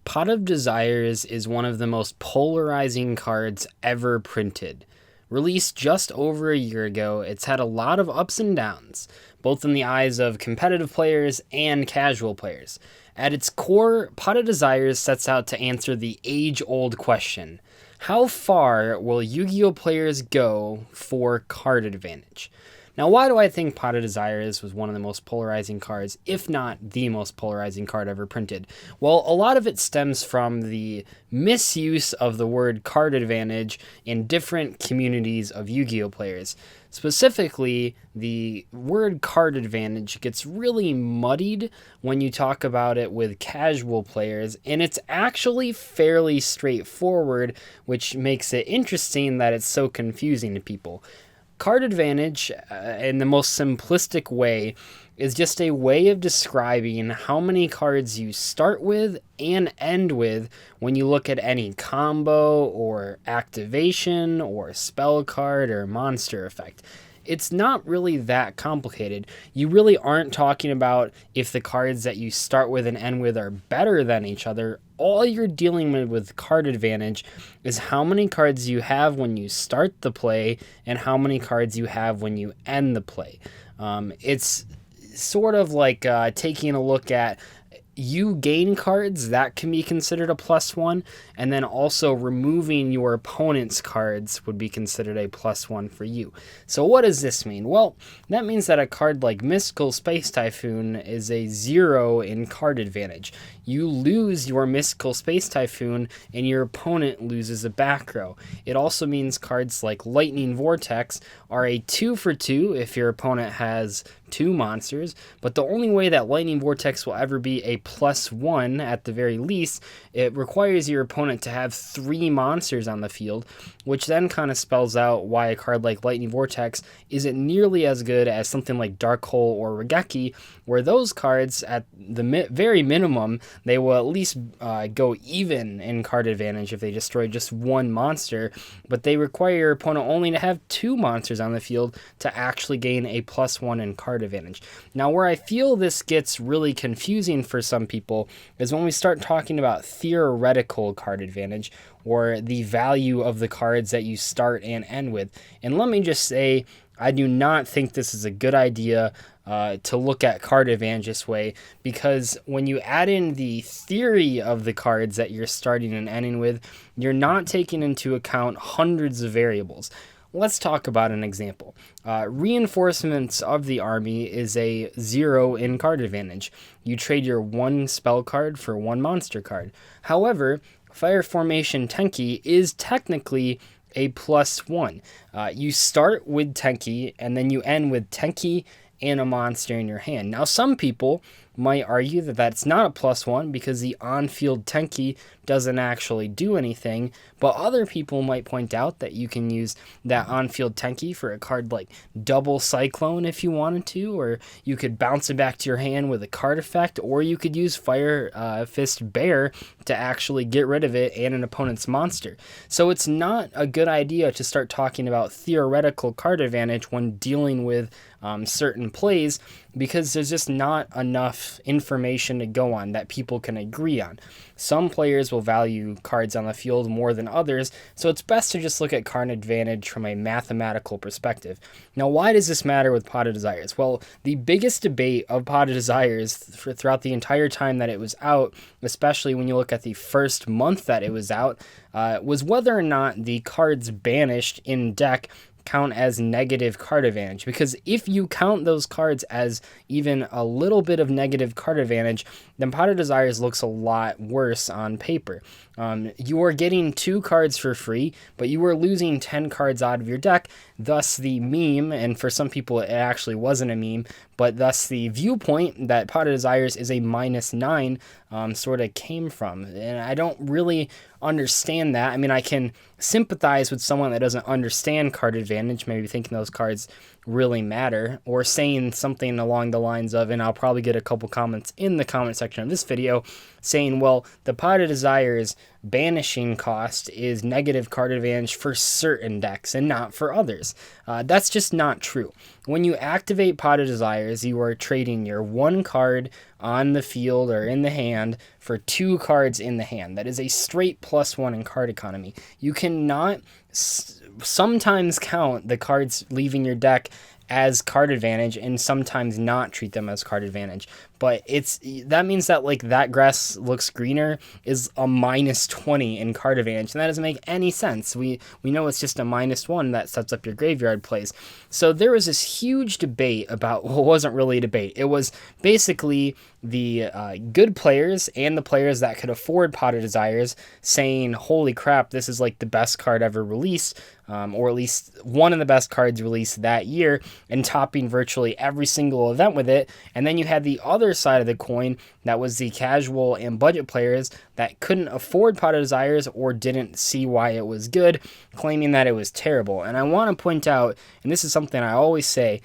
Pot of Desires is one of the most polarizing cards ever printed. Released just over a year ago, it's had a lot of ups and downs, both in the eyes of competitive players and casual players. At its core, Pot of Desires sets out to answer the age-old question: how far will Yu-Gi-Oh! Players go for card advantage? Now, why do I think Pot of Desires was one of the most polarizing cards, if not the most polarizing card ever printed? Well, a lot of it stems from the misuse of the word card advantage in different communities of Yu-Gi-Oh! Players. Specifically, the word card advantage gets really muddied when you talk about it with casual players, and it's actually fairly straightforward, which makes it interesting that it's so confusing to people. Card advantage, in the most simplistic way, is just a way of describing how many cards you start with and end with when you look at any combo or activation or spell card or monster effect. It's not really that complicated. You really aren't talking about if the cards that you start with and end with are better than each other. All you're dealing with card advantage is how many cards you have when you start the play and how many cards you have when you end the play. It's sort of like taking a look at you gain cards, that can be considered a +1, and then also removing your opponent's cards would be considered a +1 for you. So what does this mean? Well, that means that a card like Mystical Space Typhoon is a 0 in card advantage. You lose your Mystical Space Typhoon and your opponent loses a back row. It also means cards like Lightning Vortex are a 2 for 2 if your opponent has 2 monsters, but the only way that Lightning Vortex will ever be a +1 at the very least, it requires your opponent to have 3 monsters on the field, which then kind of spells out why a card like Lightning Vortex isn't nearly as good as something like Dark Hole or Regeki, where those cards, at the very minimum, they will at least go even in card advantage if they destroy just 1 monster, but they require your opponent only to have 2 monsters on the field to actually gain a +1 in card advantage. Now, where I feel this gets really confusing for some people is when we start talking about theoretical card advantage, or the value of the cards that you start and end with. And let me just say, I do not think this is a good idea to look at card advantage this way, because when you add in the theory of the cards that you're starting and ending with, you're not taking into account hundreds of variables. Let's talk about an example. Reinforcements of the army is a 0 in card advantage. You trade your 1 spell card for 1 monster card. However, Fire Formation Tenki is technically a +1. You start with Tenki and then you end with Tenki and a monster in your hand. Now, some people might argue that that's not a +1 because the on-field Tenki doesn't actually do anything, but other people might point out that you can use that on-field Tenki for a card like Double Cyclone if you wanted to, or you could bounce it back to your hand with a card effect, or you could use Fire Fist Bear to actually get rid of it and an opponent's monster. So it's not a good idea to start talking about theoretical card advantage when dealing with certain plays, because there's just not enough information to go on that people can agree on. Some players will value cards on the field more than others, so it's best to just look at card advantage from a mathematical perspective. Now, why does this matter with Pot of Desires? Well, the biggest debate of Pot of Desires throughout the entire time that it was out, especially when you look at the first month that it was out, was whether or not the cards banished in deck count as negative card advantage. Because if you count those cards as even a little bit of negative card advantage, then Pot of Desires looks a lot worse on paper. You are getting 2 cards for free, but you are losing 10 cards out of your deck, thus the meme, and for some people it actually wasn't a meme, but thus the viewpoint that Pot of Desires is a -9 sort of came from. And I don't really understand that. I mean, I can sympathize with someone that doesn't understand card advantage, maybe thinking those cards really matter, or saying something along the lines of, and I'll probably get a couple comments in the comment section of this video, saying, well, the Pot of Desires banishing cost is negative card advantage for certain decks and not for others. That's just not true. When you activate Pot of Desires, you are trading your 1 card on the field or in the hand for 2 cards in the hand. That is a straight +1 in card economy. You cannot sometimes count the cards leaving your deck as card advantage and sometimes not treat them as card advantage. But that means that like that grass looks greener is a -20 in card advantage, and that doesn't make any sense. We know it's just a -1 that sets up your graveyard plays. So there was this huge debate about, well, it wasn't really a debate. It was basically the good players and the players that could afford Pot of Desires saying, holy crap, this is like the best card ever released, or at least one of the best cards released that year, and topping virtually every single event with it. And then you had the other side of the coin that was the casual and budget players that couldn't afford Pot of Desires or didn't see why it was good, claiming that it was terrible. And I want to point out, and this is something I always say,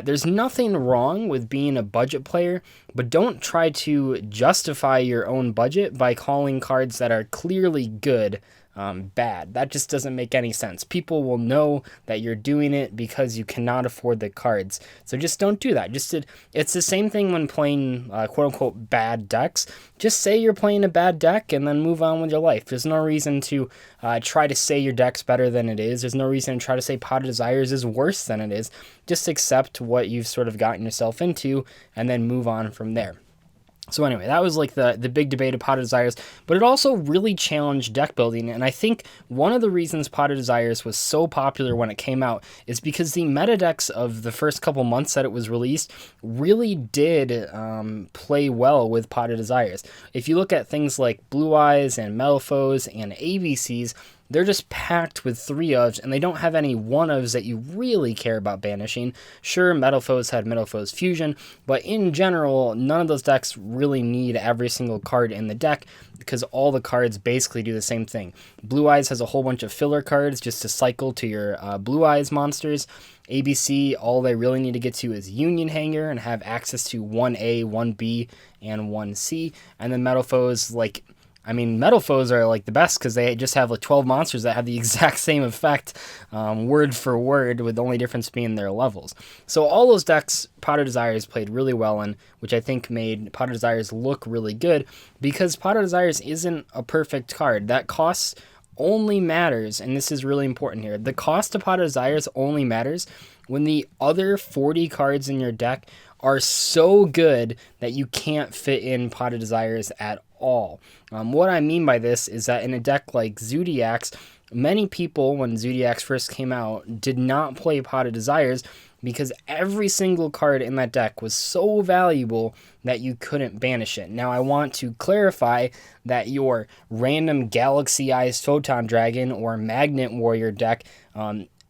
there's nothing wrong with being a budget player, but don't try to justify your own budget by calling cards that are clearly good bad. That just doesn't make any sense. People will know that you're doing it because you cannot afford the cards. So just don't do that. It's the same thing when playing quote unquote bad decks. Just say you're playing a bad deck and then move on with your life. There's no reason to try to say your deck's better than it is. There's no reason to try to say Pot of Desires is worse than it is. Just accept what you've sort of gotten yourself into and then move on from there. So anyway, that was like the big debate of Pot of Desires, but it also really challenged deck building, and I think one of the reasons Pot of Desires was so popular when it came out is because the meta decks of the first couple months that it was released really did play well with Pot of Desires. If you look at things like Blue Eyes and Metal Foes and ABCs, they're just packed with 3-ofs, and they don't have any 1-ofs that you really care about banishing. Sure, Metal Foes had Metal Foes Fusion, but in general, none of those decks really need every single card in the deck because all the cards basically do the same thing. Blue Eyes has a whole bunch of filler cards just to cycle to your Blue Eyes monsters. ABC, all they really need to get to is Union Hanger and have access to 1A, 1B, and 1C. And then Metal Foes, Metal Foes are like the best because they just have like 12 monsters that have the exact same effect, word for word, with the only difference being their levels. So all those decks Pot of Desires played really well in, which I think made Pot of Desires look really good, because Pot of Desires isn't a perfect card. That cost only matters, and this is really important here, the cost of Pot of Desires only matters when the other 40 cards in your deck are so good that you can't fit in Pot of Desires at all. What I mean by this is that in a deck like Zodiac's, many people, when Zodiac's first came out, did not play Pot of Desires because every single card in that deck was so valuable that you couldn't banish it. Now, I want to clarify that your random Galaxy-Eyes Photon Dragon or Magnet Warrior deck,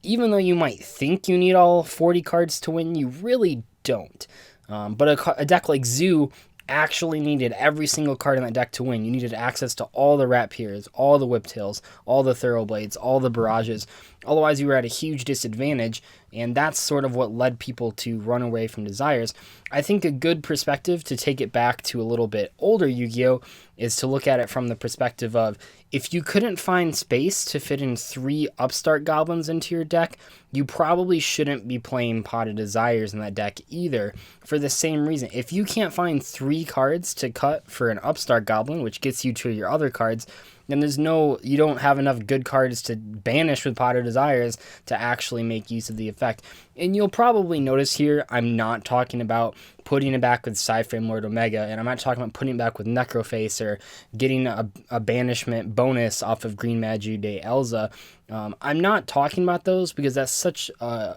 even though you might think you need all 40 cards to win, you really don't. But a deck like Zoo actually needed every single card in that deck to win. You needed access to all the Rapiers, all the Whiptails, all the Thoroughblades, all the Barrages. Otherwise, you were at a huge disadvantage, and that's sort of what led people to run away from Desires. I think a good perspective to take it back to a little bit older Yu-Gi-Oh! Is to look at it from the perspective of, if you couldn't find space to fit in 3 Upstart Goblins into your deck, you probably shouldn't be playing Pot of Desires in that deck either, for the same reason. If you can't find 3 cards to cut for an Upstart Goblin, which gets you to your other cards, then you don't have enough good cards to banish with Pot of Desires to actually make use of the effect. And you'll probably notice here, I'm not talking about putting it back with Psyframe Lord Omega, and I'm not talking about putting it back with Necroface or getting a banishment bonus off of Green Magi de Elza. I'm not talking about those because that's such a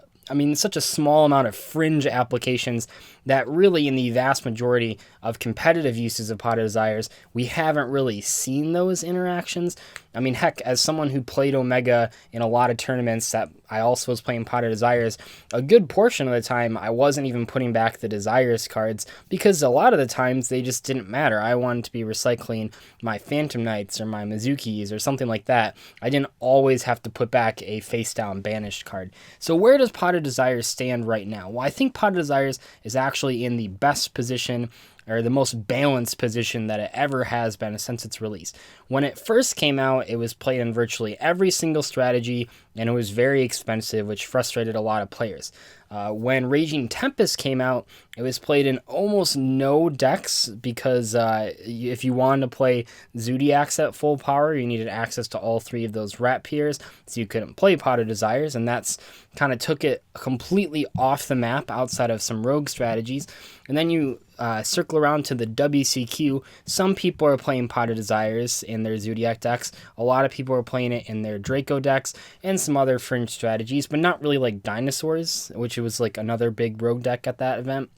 small amount of fringe applications that really, in the vast majority of competitive uses of Pot of Desires, we haven't really seen those interactions. I mean, heck, as someone who played Omega in a lot of tournaments that I also was playing Pot of Desires, a good portion of the time I wasn't even putting back the Desires cards because a lot of the times they just didn't matter. I wanted to be recycling my Phantom Knights or my Mizukis or something like that. I didn't always have to put back a face-down banished card. So where does Pot of Desires stand right now? Well, I think Pot of Desires is actually in the best position or the most balanced position that it ever has been since its release. When it first came out, it was played in virtually every single strategy, and it was very expensive, which frustrated a lot of players. When Raging Tempest came out, it was played in almost no decks because if you wanted to play Zodiacs at full power, you needed access to all three of those rat peers, so you couldn't play Pot of Desires, and that's kind of took it completely off the map outside of some rogue strategies. And then you circle around to the WCQ. Some people are playing Pot of Desires in their Zodiac decks. A lot of people are playing it in their Draco decks and some other fringe strategies, but not really like Dinosaurs, which was like another big rogue deck at that event.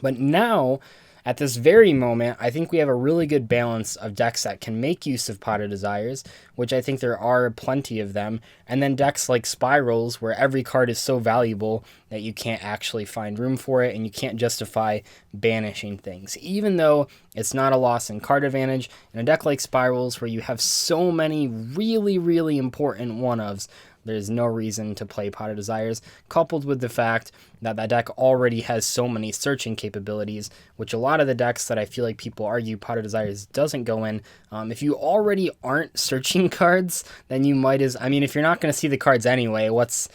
But now, at this very moment, I think we have a really good balance of decks that can make use of Pot of Desires, which I think there are plenty of them, and then decks like Spirals, where every card is so valuable that you can't actually find room for it, and you can't justify banishing things. Even though it's not a loss in card advantage, in a deck like Spirals, where you have so many really, really important one-ofs, there's no reason to play Pot of Desires, coupled with the fact that that deck already has so many searching capabilities, which a lot of the decks that I feel like people argue Pot of Desires doesn't go in. If you already aren't searching cards, then you might if you're not going to see the cards anyway, what's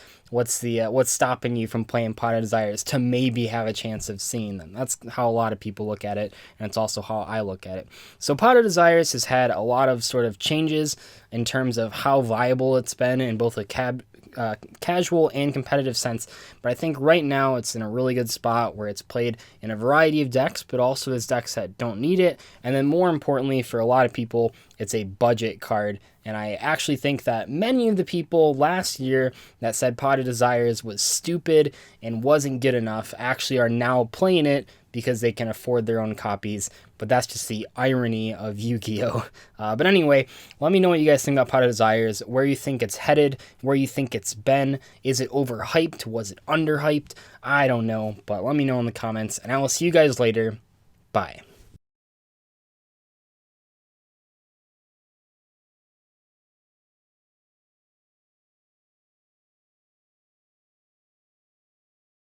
stopping you from playing Pot of Desires to maybe have a chance of seeing them? That's how a lot of people look at it, and it's also how I look at it. So Pot of Desires has had a lot of sort of changes in terms of how viable it's been in both a casual and competitive sense, but I think right now it's in a really good spot where it's played in a variety of decks, but also as decks that don't need it, and then more importantly for a lot of people, it's a budget card. And I actually think that many of the people last year that said Pot of Desires was stupid and wasn't good enough actually are now playing it because they can afford their own copies. But that's just the irony of Yu-Gi-Oh! But anyway, let me know what you guys think about Pot of Desires, where you think it's headed, where you think it's been. Is it overhyped? Was it underhyped? I don't know, but let me know in the comments, and I will see you guys later. Bye.